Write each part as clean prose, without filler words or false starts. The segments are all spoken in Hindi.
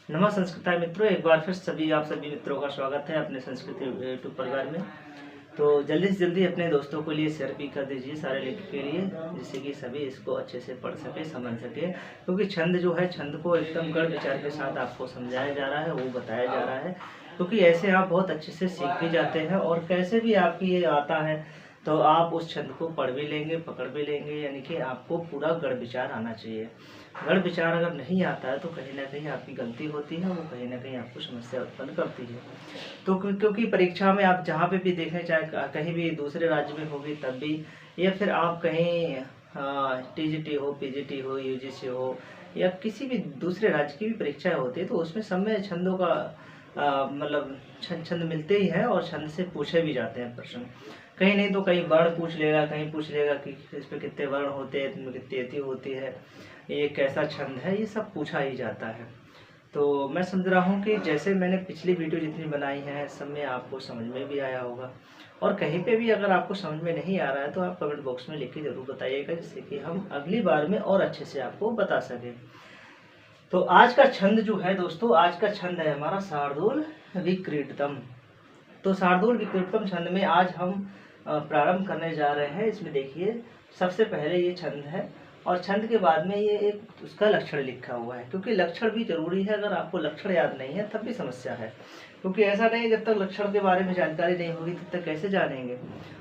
नमः संस्कृताय मित्रों, एक बार फिर आप सभी मित्रों का स्वागत है अपने संस्कृति यूट्यूब परिवार में। तो जल्दी से जल्दी अपने दोस्तों के लिए शेयर भी कर दीजिए सारे लिंक के लिए, जिससे कि सभी इसको अच्छे से पढ़ सके, समझ सके। क्योंकि छंद जो है, छंद को एकदम गढ़ विचार के साथ आपको समझाया जा रहा है, वो बताया जा रहा है। क्योंकि ऐसे आप बहुत अच्छे से सीख भी जाते हैं और कैसे भी आपकी ये आता है तो आप उस छंद को पढ़ भी लेंगे, पकड़ भी लेंगे। यानी कि आपको पूरा गढ़ विचार आना चाहिए। गढ़ विचार अगर नहीं आता है तो कहीं ना कहीं आपकी गलती होती है, वो कहीं ना कहीं आपको समस्या उत्पन्न करती है। तो क्योंकि परीक्षा में आप जहाँ पे भी देखें, चाहे कहीं भी दूसरे राज्य में होगी तब भी, या फिर आप कहीं टीजीटी हो, पीजीटी हो, यूजीसी हो, या किसी भी दूसरे राज्य की भी परीक्षाएं होती है, तो उसमें सब में छंदों का मतलब छंद मिलते ही है और छंद से पूछे भी जाते हैं प्रश्न। कहीं नहीं तो कहीं वर्ण पूछ लेगा, कहीं पूछ लेगा कि इस पे कितने वर्ण होते हैं, इनमें कितनी यति होती है, ये कैसा छंद है, ये सब पूछा ही जाता है। तो मैं समझ रहा हूँ कि जैसे मैंने पिछली वीडियो जितनी बनाई है सब में आपको समझ में भी आया होगा। और कहीं पे भी अगर आपको समझ में नहीं आ रहा है तो आप कमेंट बॉक्स में लिख के ज़रूर बताइएगा, जिससे कि हम अगली बार में और अच्छे से आपको बता सकें। तो आज का छंद जो है दोस्तों, आज का छंद है हमारा शार्दूल विक्रीडतम। तो शार्दूल विक्रीडतम छंद में आज हम प्रारंभ करने जा रहे हैं। इसमें देखिए, सबसे पहले ये छंद है और छंद के बाद में ये एक उसका लक्षण लिखा हुआ है, क्योंकि लक्षण भी जरूरी है। अगर आपको लक्षण याद नहीं है तब भी समस्या है, क्योंकि ऐसा नहीं जब तक लक्षण के बारे में जानकारी नहीं होगी तब तक कैसे जानेंगे।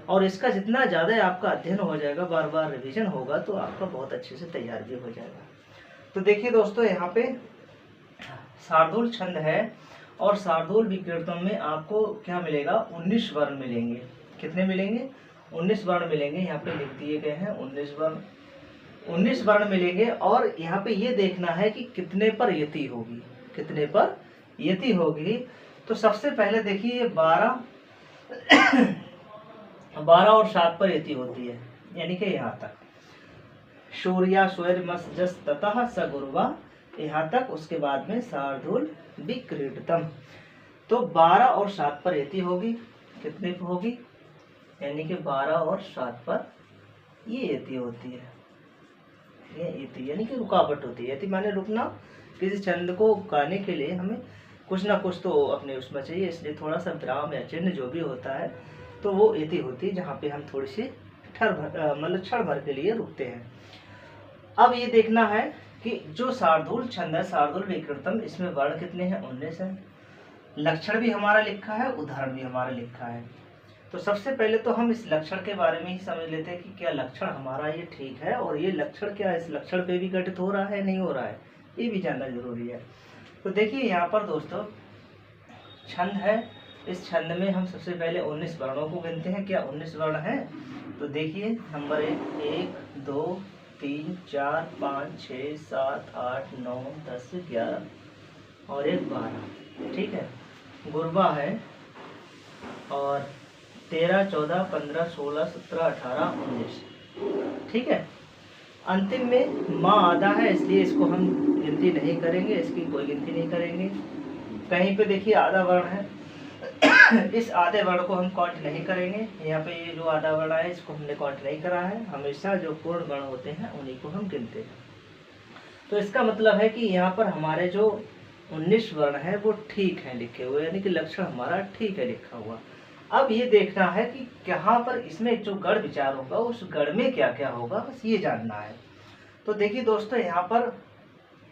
और इसका जितना ज़्यादा आपका अध्ययन हो जाएगा, बार बार रिविजन होगा, तो आपका बहुत अच्छे से तैयार भी हो जाएगा। तो देखिए दोस्तों, यहाँ पे शार्दूल छंद है और शार्दूल विक्रीडतम में आपको क्या मिलेगा, 19 वर्ण मिलेंगे। कितने मिलेंगे? 19 वर्ण मिलेंगे। यहाँ पे लिख दिए गए हैं 19 वर्ण। 19 वर्ण मिलेंगे और यहाँ पे ये देखना है कि कितने पर यति होगी, कितने पर यति होगी। तो सबसे पहले देखिए, ये 12 और 7 पर यति होती है, यानी कि यहाँ तक सूर्या स्वर मस जस ततः स गुरुवा, यहाँ तक। उसके बाद में शार्दूल विक्रीडतम। तो 12 और 7 पर यति होगी। कितने पर होगी? यानी कि 12 और 7 पर ये यति होती है। ये यति यानी कि रुकावट होती है। यति माने रुकना। किसी छंद को गाने के लिए हमें कुछ ना कुछ तो अपने उसमें चाहिए, इसलिए थोड़ा सा विराम या चिन्ह जो भी होता है तो वो यति होती है, जहाँ पे हम थोड़ी सी मतलब क्षण भर के लिए रुकते हैं। अब ये देखना है कि जो शार्दूल छंद है, शार्दूल विक्रीडतम, इसमें वर्ण कितने हैं? 19 है। लक्षण भी हमारा लिखा है, उदाहरण भी हमारा लिखा है। तो सबसे पहले तो हम इस लक्षण के बारे में ही समझ लेते हैं कि क्या लक्षण हमारा ये ठीक है, और ये लक्षण क्या है, इस लक्षण पे भी घटित हो रहा है नहीं हो रहा है, ये भी जानना जरूरी है। तो देखिए यहाँ पर दोस्तों छंद है। इस छंद में हम सबसे पहले 19 वर्णों को गिनते हैं। क्या 19 वर्ण हैं? तो देखिए, नंबर 1, 2, 3, 4, 5, 6, 7, 8, 9, 10, 11 और 1 12। ठीक है। गुरबा है और 13, 14, 15, 16, 17, 18, 19। ठीक है। अंतिम में माँ आधा है, इसलिए इसको हम गिनती नहीं करेंगे, इसकी कोई गिनती नहीं करेंगे। कहीं पे देखिए आधा वर्ण है, इस आधे वर्ण को हम काउंट नहीं करेंगे। यहाँ पे ये जो आधा वर्ण है इसको हमने काउंट नहीं करा है। हमेशा जो पूर्ण वर्ण होते हैं उन्हीं को हम गिनते हैं। तो इसका मतलब है कि यहाँ पर हमारे जो 19 वर्ण है वो ठीक है लिखे हुए, यानी कि लक्षण हमारा ठीक है लिखा हुआ। अब ये देखना है कि यहाँ पर इसमें जो गढ़ विचार होगा उस गढ़ में क्या क्या होगा, बस ये जानना है। तो देखिए दोस्तों, यहाँ पर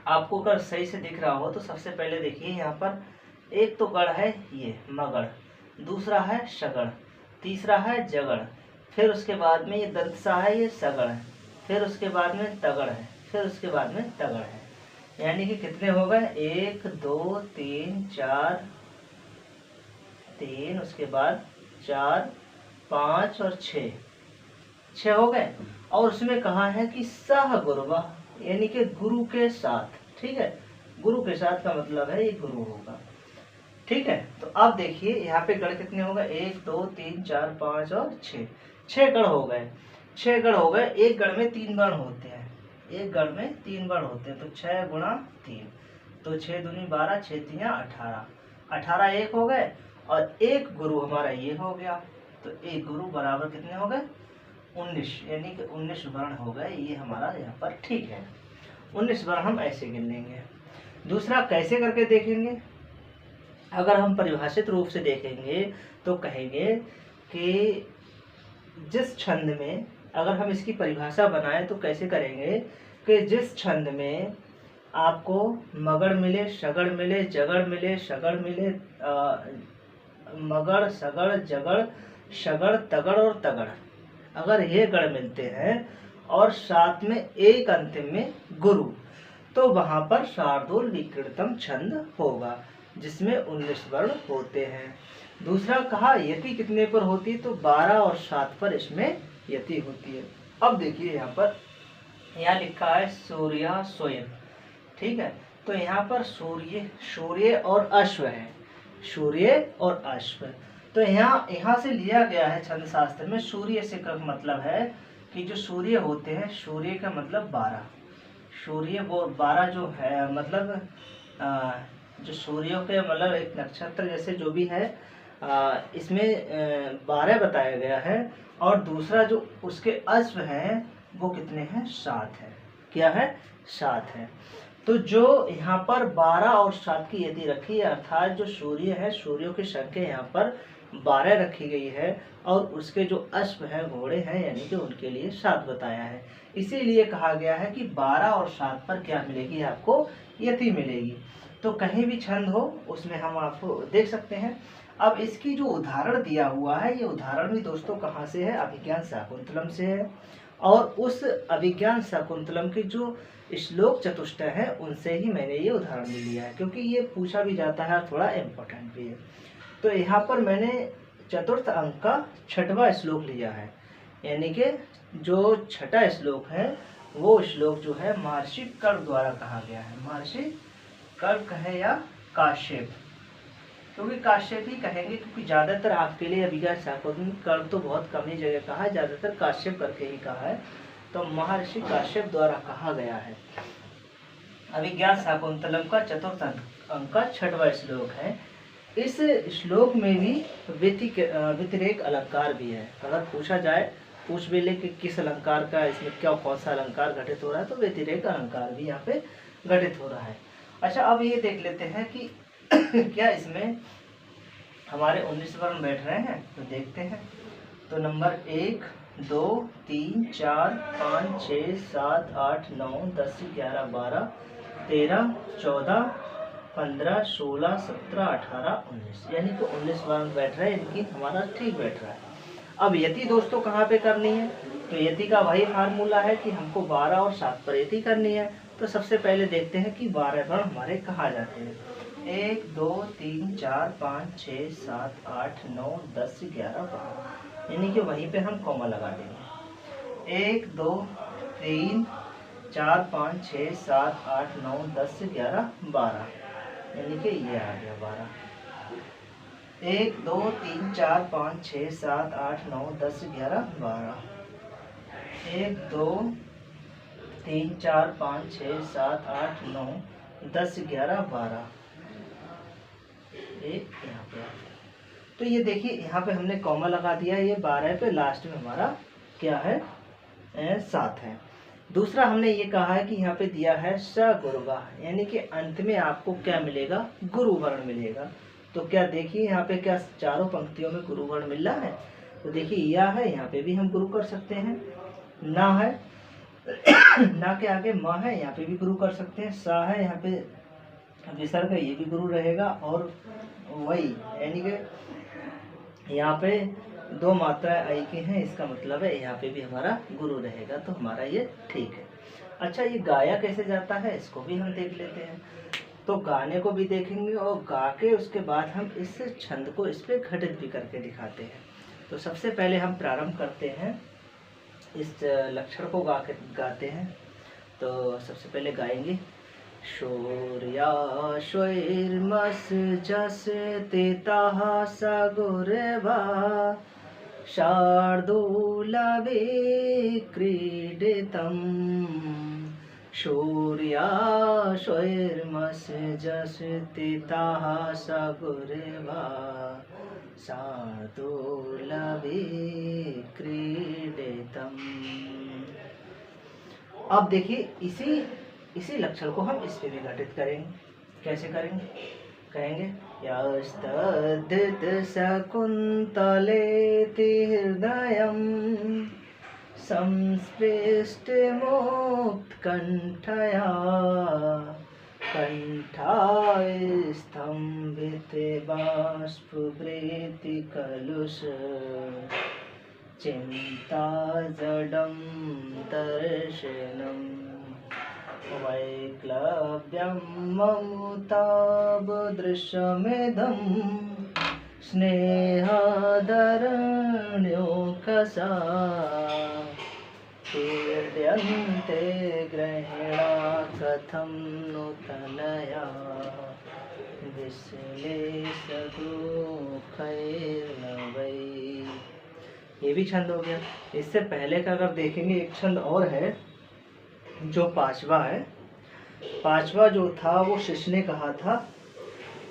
आपको अगर सही से दिख रहा हो तो सबसे पहले देखिए, यहाँ पर एक तो गढ़ है ये मगढ़, दूसरा है शगढ़, तीसरा है जगढ़, फिर उसके बाद में ये दंतसा है, ये सगढ़ है, फिर उसके बाद में तगड़ है, फिर उसके बाद में तगड़ है। यानी कि कितने हो गए? 1, 2, 3, 4, 3, उसके बाद 4, 5 और 6 हो गए। और उसमें कहा है कि सह गुरुवा, यानी कि गुरु के साथ। ठीक है, गुरु के साथ का मतलब है ये गुरु होगा। ठीक है। तो अब देखिए यहाँ पे गढ़ कितने हो गए? 1, 2, 3, 4, 5 और 6 गढ़ हो गए। 6 गढ़ हो गए। एक गढ़ में 3 वर्ण होते हैं, एक गढ़ में 3 वर्ण होते हैं। तो 6 गुणा 3, तो 6 दूनी 12, 6 3 18, 18 एक हो गए और एक गुरु हमारा ये हो गया। तो एक गुरु बराबर कितने हो गए? 19, यानी कि 19 वर्ण हो गए। ये हमारा यहाँ पर ठीक है। 19 वर्ण हम ऐसे गिन लेंगे। दूसरा कैसे करके देखेंगे, अगर हम परिभाषित रूप से देखेंगे तो कहेंगे कि जिस छंद में, अगर हम इसकी परिभाषा बनाएं तो कैसे करेंगे कि जिस छंद में आपको मगड़ मिले, शगड़ मिले, जगड़ मिले, शगड़ मिले, मगड़, सगड़, जगड़, शगड़, तगड़ और तगड़, अगर ये गढ़ मिलते हैं और साथ में एक अंतिम में गुरु, तो वहां पर शार्दूल विकृतम छंद होगा जिसमें 19 वर्ण होते हैं। दूसरा कहा यति कितने पर होती है, तो 12 और 7 पर इसमें यति होती है। अब देखिए यहाँ लिखा है सूर्या स्वयं, ठीक है, तो यहाँ पर सूर्य और अश्व है, सूर्य और अश्व, तो यहाँ से लिया गया है छंद शास्त्र में। सूर्य से का मतलब है कि जो सूर्य होते हैं, सूर्य का मतलब 12, सूर्य वो 12 जो है मतलब जो सूर्यों के मतलब एक नक्षत्र जैसे जो भी है, इसमें 12 बताया गया है। और दूसरा जो उसके अश्व हैं वो कितने हैं, 7 है। क्या है, 7 है। तो जो यहाँ पर 12 और 7 की यदि रखी है, अर्थात जो सूर्य है, सूर्यों की संख्या यहाँ पर 12 रखी गई है और उसके जो अश्व हैं, घोड़े हैं, यानी कि उनके लिए 7 बताया है। इसीलिए कहा गया है कि 12 और 7 पर क्या मिलेगी, आपको यति मिलेगी। तो कहीं भी छंद हो उसमें हम आपको देख सकते हैं। अब इसकी जो उदाहरण दिया हुआ है, ये उदाहरण भी दोस्तों कहाँ से है, अभिज्ञान शाकुंतलम से है। और उस अभिज्ञान शाकुंतलम के जो श्लोक चतुष्टय है उनसे ही मैंने ये उदाहरण भी लिया है, क्योंकि ये पूछा भी जाता है और थोड़ा इम्पोर्टेंट भी है। तो यहाँ पर मैंने चतुर्थ अंक का 6वां श्लोक लिया है, यानी कि जो 6ठा श्लोक है वो श्लोक जो है महर्षि कर्क द्वारा कहा गया है। महर्षि कर्क है या काश्यप, क्योंकि काश्यप ही कहेंगे, क्योंकि ज्यादातर आपके लिए अभिज्ञान शाकुंतलम कर्क तो बहुत कम ही जगह कहा है, ज्यादातर काश्यप करके ही कहा है। तो महर्षि काश्यप द्वारा कहा गया है। अभिज्ञान शाकुंतलम का चतुर्थ अंक का 6वां श्लोक है। इस श्लोक में भी व्यतिरेक अलंकार भी है। अगर पूछा जाए, पूछ भी ले कि किस अलंकार का, इसमें क्या कौन सा अलंकार घटित हो रहा है, तो व्यतिरेक अलंकार भी यहाँ पे घटित हो रहा है। अच्छा, अब ये देख लेते हैं कि क्या इसमें हमारे 19 वर्ण बैठ रहे हैं, तो देखते हैं। तो नंबर 1, 2, 3, 4, 5, 6, 7, 8, 9, 10, 11, 12, 13, 14, 15, 16, 17, 18, 19, यानी कि 19 वर्ण बैठ रहे हैं, इनकी हमारा ठीक बैठ रहा है। अब यति दोस्तों कहाँ पे करनी है, तो यति का वही फार्मूला है कि हमको 12 और 7 पर यति करनी है। तो सबसे पहले देखते हैं कि 12 वर्ण हमारे कहाँ जाते हैं। 1, 2, 3, 4, 5, 6, 7, 8, 9, 10, 11, 12, यानी कि वहीं पे हम कॉमा लगा देंगे। 1, 2, 3, 4, 5, 6, 7, 8, 9, 10, 11, 12, यानी कि ये आ गया 12। 1, 2, 3, 4, 5, 6, 7, 8, 9, 10, 11, 12। 1, 2, 3, 4, 5, 6, 7, 8, 9, 10, 11, 12, एक यहाँ पे। तो ये देखिए यहाँ पे हमने कॉमा लगा दिया, ये 12 पे, लास्ट में हमारा क्या है, 7 है। दूसरा हमने ये कहा है कि यहाँ पे दिया है स गुरुवा, यानी कि अंत में आपको क्या मिलेगा, गुरु वर्ण मिलेगा। तो क्या देखिए यहाँ पे क्या चारों पंक्तियों में गुरु वर्ण मिल रहा है, तो देखिए या है, यहाँ पे भी हम गुरु कर सकते हैं। ना है, ना के आगे म है, यहाँ पे भी गुरु कर सकते हैं। सा है, यहाँ पे विसर्ग है, ये भी गुरु रहेगा। और वही यानी कि यहाँ पे 2 मात्राएं आई की हैं, इसका मतलब है यहाँ पे भी हमारा गुरु रहेगा, तो हमारा ये ठीक है। अच्छा, ये गाया कैसे जाता है, इसको भी हम देख लेते हैं। तो गाने को भी देखेंगे और गा के उसके बाद हम इस छंद को इस पे घटित भी करके दिखाते हैं। तो सबसे पहले हम प्रारंभ करते हैं, इस लक्षण को गाते हैं। तो सबसे पहले गाएंगे शौर्याश्वैर्मस जस तेताः सगुरवा शार्दूलविक्रीडितम्। शौर्याश्वैर्मस जस तेताः सगुरवा शार्दूलविक्रीडितम्। अब देखिए इसी लक्षण को हम इस पे भी घटित करेंगे। कैसे करेंगे? कहेंगे यस्तद्धित शकुन्तलेति हृदयं संस्पृष्टमुत्कण्ठया कण्ठास्तम्भिते बाष्पवृत्ति कलुष चिन्ता जडं दर्शनम् वैक्लव्यं ममुतावदृश्यमिदं स्नेहादरण्योकसा पीड्यन्ते ग्रहिणा कथं नूतनया विश्लेषदुःखैर्नवै। ये भी छंद हो गया। इससे पहले का अगर देखेंगे एक छंद और है जो पांचवा है। पांचवा जो था वो शिष्य ने कहा था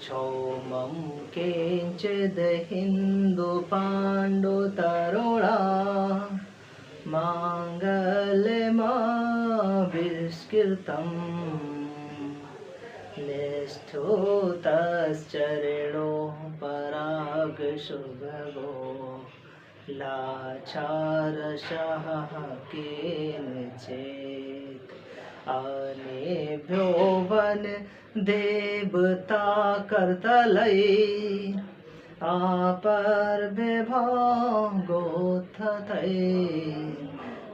क्षौमं किंचिद हिंदु पांडु तरुणा मांगल्यमाविष्कृतं निष्ठुतश्चरणो परागशुभगो लाचारसः केनचित् अनेभ्यो वन देवता कर्तलै आपर्विभागोत्थतै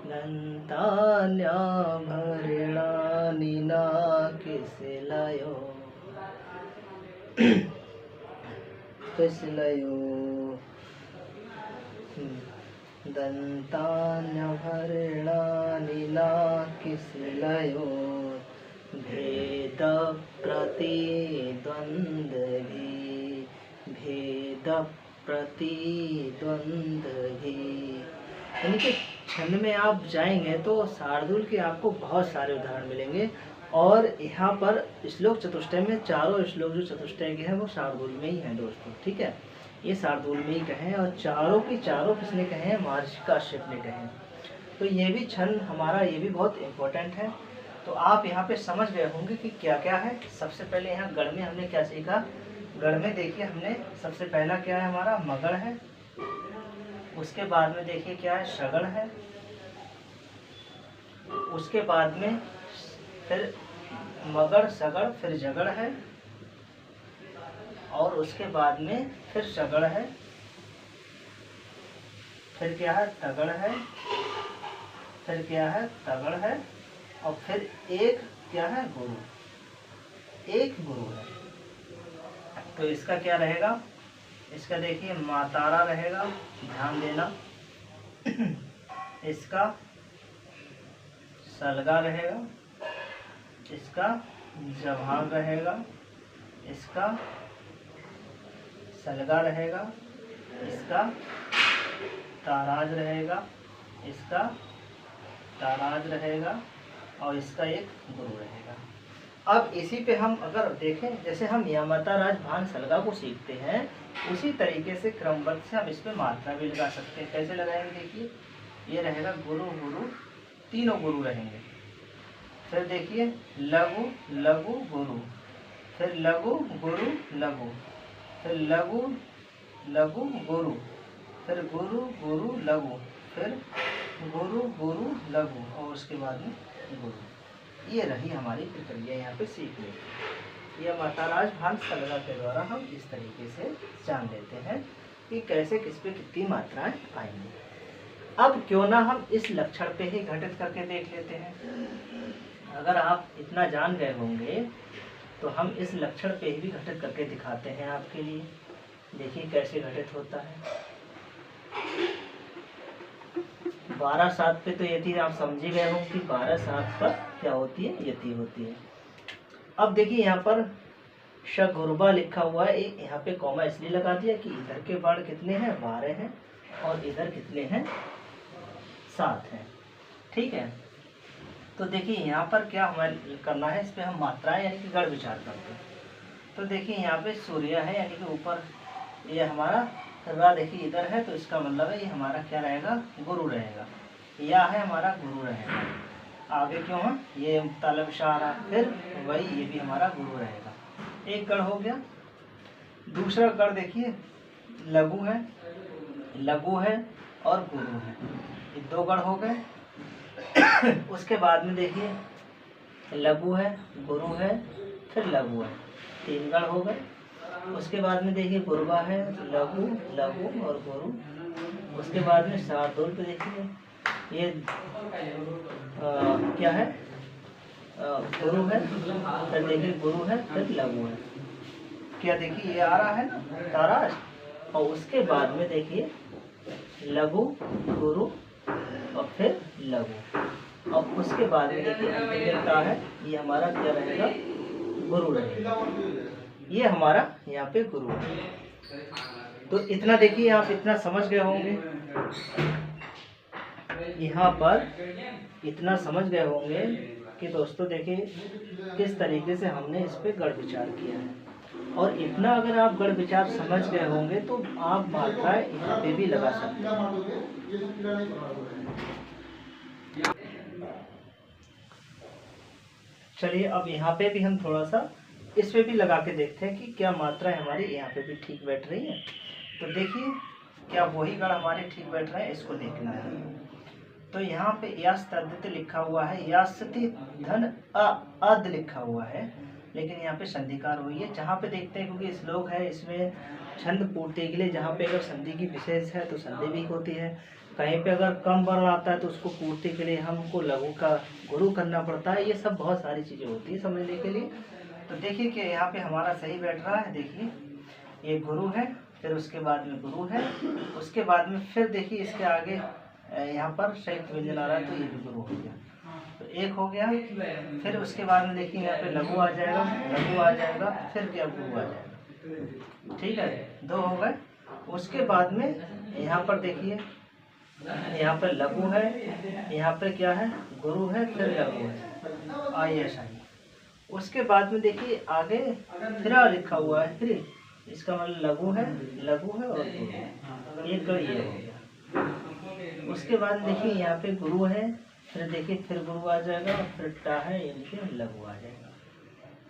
नन्तान्याभरणानि न किसलयो दन्तान्यभरणानि न किसलयो भेद प्रतिद्वंद्वी। यानी कि छंद में आप जाएंगे तो शार्दूल के आपको बहुत सारे उदाहरण मिलेंगे। और यहाँ पर श्लोक चतुष्टय में चारों श्लोक जो चतुष्टय के हैं वो शार्दूल में ही हैं दोस्तों, ठीक है। ये शार्दूल में ही कहे और चारों की चारों किसने कहे हैं? महर्षि काश्यप ने कहे हैं। तो ये भी छंद हमारा ये भी बहुत इम्पोर्टेंट है। तो आप यहाँ पे समझ गए होंगे कि क्या क्या है। सबसे पहले यहाँ गढ़ में हमने क्या सीखा? गढ़ में देखिए हमने सबसे पहला क्या है हमारा? मगड़ है। उसके बाद में देखिए क्या है? शगड़ है। उसके बाद में फिर मगड़ सगड़ फिर जगड़ है। और उसके बाद में फिर शगड़ है। फिर क्या है? तगड़ है। फिर क्या है? तगड़ है। और फिर एक क्या है? गुरु। एक गुरु है। तो इसका क्या रहेगा? इसका देखिए मातारा रहेगा, ध्यान देना। इसका सलगा रहेगा, इसका जभाग रहेगा, इसका सलगा रहेगा, इसका ताराज रहेगा, इसका ताराज रहेगा और इसका एक गुरु रहेगा। अब इसी पे हम अगर देखें, जैसे हम यामता राज भान सलगा को सीखते हैं उसी तरीके से क्रमबद्ध से हम इस पे मात्रा भी लगा सकते हैं। कैसे लगाएंगे? देखिए ये रहेगा गुरु गुरु, तीनों गुरु रहेंगे। फिर देखिए लघु लघु गुरु, फिर लघु गुरु लघु, फिर लघु लघु गुरु, फिर गुरु गुरु लघु, फिर गुरु गुरु लघु और उसके बाद में गुरु। ये रही हमारी प्रक्रिया यहाँ पे सीखने की। यह माताराज भान सलगा के द्वारा हम इस तरीके से जान लेते हैं कि कैसे किस पे कितनी मात्राएं आएंगी। अब क्यों ना हम इस लक्षण पे ही घटित करके देख लेते हैं। अगर आप इतना जान गए होंगे तो हम इस लक्षण पे ही भी घटित करके दिखाते हैं आपके लिए। देखिए कैसे घटित होता है। 12/7 पे तो यति आप समझी गए होंगे कि 12/7 पर क्या होती है? यति होती है। अब देखिए यहाँ पर शगुरबा लिखा हुआ है, यहाँ पे कॉमा इसलिए लगा दिया कि इधर के वर्ण कितने हैं? 12 हैं और इधर कितने हैं? 7 हैं, ठीक है। तो देखिए यहाँ पर क्या हमें करना है, इस पे हम मात्राएं यानी कि गढ़ विचार करते हैं। तो देखिए यहाँ पे सूर्य है यानी कि ऊपर ये हमारा रा देखिए इधर है, तो इसका मतलब है ये हमारा क्या रहेगा? गुरु रहेगा। या है हमारा गुरु रहेगा। आगे क्यों है? ये तालब इशारा, फिर वही ये भी हमारा गुरु रहेगा। एक गढ़ हो गया। दूसरा गढ़ देखिए लघु है, लघु है और गुरु है, ये दो गढ़ हो गए। उसके बाद में देखिए लघु है, गुरु है, फिर लघु है, तीन गढ़ हो गए। उसके बाद में देखिए गुरुवा है, लघु, लघु और गुरु। उसके बाद में शार्दूल पे देखिए ये क्या है, गुरु है, फिर देखिए गुरु है, फिर लघु है। क्या देखिए ये आ रहा है ना ताराज। और उसके बाद में देखिए लघु, गुरु और फिर लघु। और उसके बाद में देखिए अंतिम क्या है, ये हमारा क्या रहेगा, गुरु रहेगा। ये हमारा यहाँ पे गुरु है। तो इतना देखिए आप इतना समझ गए होंगे, यहाँ पर इतना समझ गए होंगे कि दोस्तों देखिए किस तरीके से हमने इस पे गढ़ विचार किया है। और इतना अगर आप गढ़ विचार समझ गए होंगे तो आप मात्राएं यहाँ पे भी लगा सकते हैं। चलिए अब यहाँ पे भी हम थोड़ा सा इस पे भी लगा के देखते हैं कि क्या मात्राएं हमारी यहाँ पे भी ठीक बैठ रही है। तो देखिए क्या वही गढ़ हमारे ठीक बैठ रहे हैं, इसको देखना है। तो यहाँ पे यास तद्धित लिखा हुआ है, यासति धन अद लिखा हुआ है, लेकिन यहाँ पे संधिकार हुई है। जहाँ पे देखते हैं क्योंकि श्लोक है इसमें छंद पूर्ति के लिए, जहाँ पे अगर संधि की विशेष है तो संधि भी होती है, कहीं पे अगर कम वर्ण आता है तो उसको पूर्ति के लिए हमको लघु का गुरु करना पड़ता है। ये सब बहुत सारी चीज़ें होती है समझने के लिए। तो देखिए कि यहाँ पे हमारा सही बैठ रहा है। देखिए ये गुरु है, फिर उसके बाद में गुरु है, उसके बाद में फिर देखिए इसके आगे यहाँ पर संयुक्त व्यंजन आ रहा है तो ये भी गुरु हो गया। तो एक हो गया, फिर उसके बाद में देखिए यहाँ पे लघु आ जाएगा, लघु आ जाएगा, फिर क्या गुरु आ जाएगा। ठीक है, दो हो गए। उसके बाद में यहाँ पर देखिए यहाँ पर लघु है, यहाँ पे क्या है, गुरु है, फिर लघु है, आइए ऐसा ही। उसके बाद में देखिए आगे फिर लिखा हुआ है, फिर इसका मतलब लघु है, लघु है और गुरु है, एक गढ़ ये हो गया। उसके बाद देखिए यहाँ पे गुरु है, फिर देखिए फिर गुरु आ जाएगा, फिर टा है, ये देखिए लघु आ जाएगा।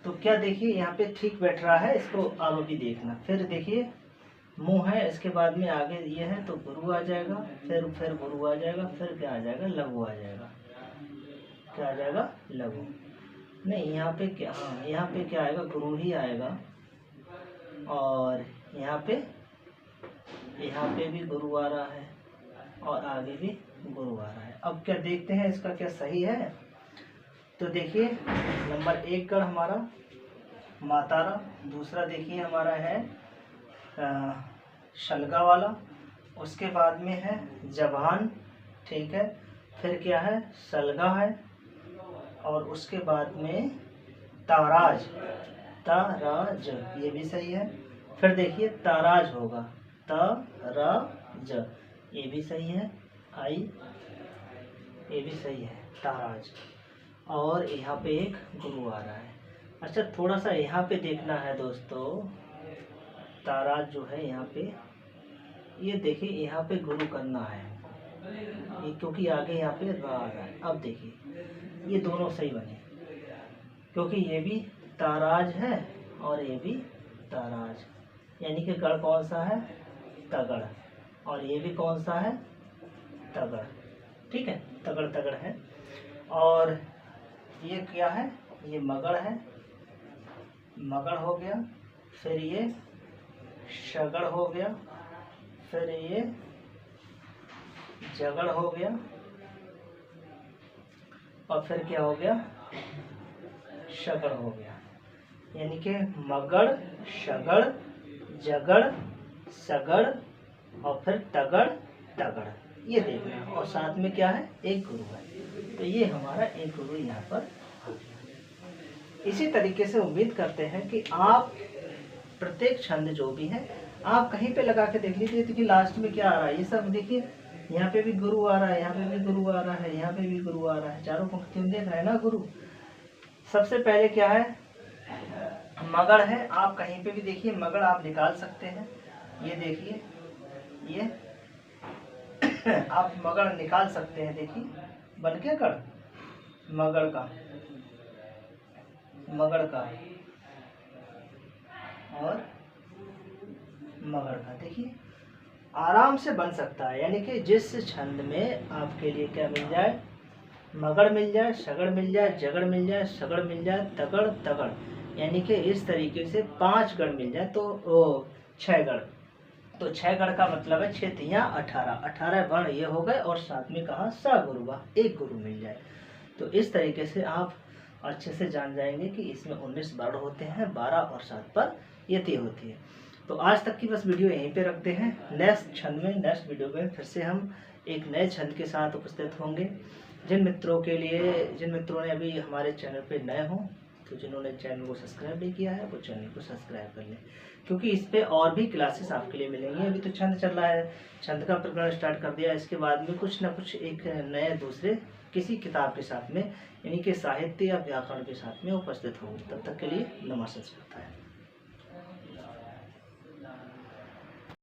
तो क्या देखिए यहाँ पे ठीक बैठ रहा है, इसको आप अभी देखना। फिर देखिए मुंह है, इसके बाद में आगे ये है तो गुरु आ जाएगा, फिर गुरु आ जाएगा, फिर क्या आ जाएगा, लघु आ जाएगा। क्या आ जाएगा, लघु। नहीं यहाँ पे क्या, हाँ यहाँ पे क्या आएगा, गुरु ही आएगा। और यहाँ पे भी गुरु आ रहा है और आगे भी गुरु आ रहा है। अब क्या देखते हैं इसका क्या सही है। तो देखिए नंबर एक गढ़ हमारा मातारा, दूसरा देखिए हमारा है शलगा वाला, उसके बाद में है जबान, ठीक है, फिर क्या है, सलगा है, और उसके बाद में ताराज, ताराज ये भी सही है। फिर देखिए ताराज होगा, ताराज ये भी सही है, आई ये भी सही है, ताराज। और यहाँ पे एक गुरु आ रहा है। अच्छा थोड़ा सा यहाँ पे देखना है दोस्तों, ताराज जो है यहाँ पे, ये देखिए यहाँ पे गुरु करना है ये, क्योंकि आगे यहाँ पे रा आ रहा है। अब देखिए ये दोनों सही बने, क्योंकि ये भी ताराज है और ये भी ताराज, यानी कि गढ़ कौन सा है, तगड़, और ये भी कौन सा है, तगड़। ठीक है, तगड़ तगड़ है। और ये क्या है, ये मगड़ है, मगड़ हो गया, फिर ये शगड़ हो गया, फिर ये जगड़ हो गया, और फिर क्या हो गया, शगड़ हो गया। यानी कि मगड़, शगड़, जगड़, सगड़ और फिर तगड़, तगड़, ये देखना। और साथ में क्या है, एक गुरु है। तो ये हमारा एक गुरु यहाँ पर। इसी तरीके से उम्मीद करते हैं कि आप प्रत्येक छंद जो भी है आप कहीं पे लगा के देख लीजिए कि लास्ट में क्या आ रहा है। ये सब देखिए, यहाँ पे भी गुरु आ रहा है, यहाँ पे भी गुरु आ रहा है, यहाँ पे भी गुरु आ रहा है, चारों पंक्ति में देख रहे हैं ना गुरु। सबसे पहले क्या है, मगड़ है। आप कहीं पे भी देखिए मगड़ आप निकाल सकते हैं, ये देखिए ये आप मगड़ निकाल सकते हैं। देखिए बन के गढ़ मगड़ का, मगड़ का और मगर का। देखिए आराम से बन सकता है, यानी कि जिस छंद में आपके लिए क्या मिल जाए, मगड़ मिल जाए, सगड़ मिल जाए, जगड़ मिल जाए, सगड़ मिल जाए, तगड़ तगड़, यानी कि इस तरीके से 5 गढ़ मिल जाए तो 6 गढ़। तो 6 गढ़ का मतलब है 6 तियां 18, 18 वर्ण ये हो गए और साथ में कहा सा गुरुवा, एक गुरु मिल जाए। तो इस तरीके से आप अच्छे से जान जाएंगे कि इसमें 19 वर्ण होते हैं, 12 और 7 पर यति होती है। तो आज तक की बस वीडियो यहीं पे रखते हैं। नेक्स्ट छंद में, नेक्स्ट वीडियो में फिर से हम एक नए छंद के साथ उपस्थित होंगे। जिन मित्रों ने अभी हमारे चैनल पे नए हों, तो जिन्होंने चैनल को सब्सक्राइब नहीं किया है वो चैनल को सब्सक्राइब कर लें, क्योंकि इस पे और भी क्लासेस आपके लिए मिलेंगी। अभी तो छंद चल रहा है, छंद का प्रकरण स्टार्ट कर दिया, इसके बाद में कुछ ना कुछ एक नए दूसरे किसी किताब के साथ में, यानी कि साहित्य या व्याकरण के साथ में उपस्थित होंगे। तब तक के लिए नमस्कार है।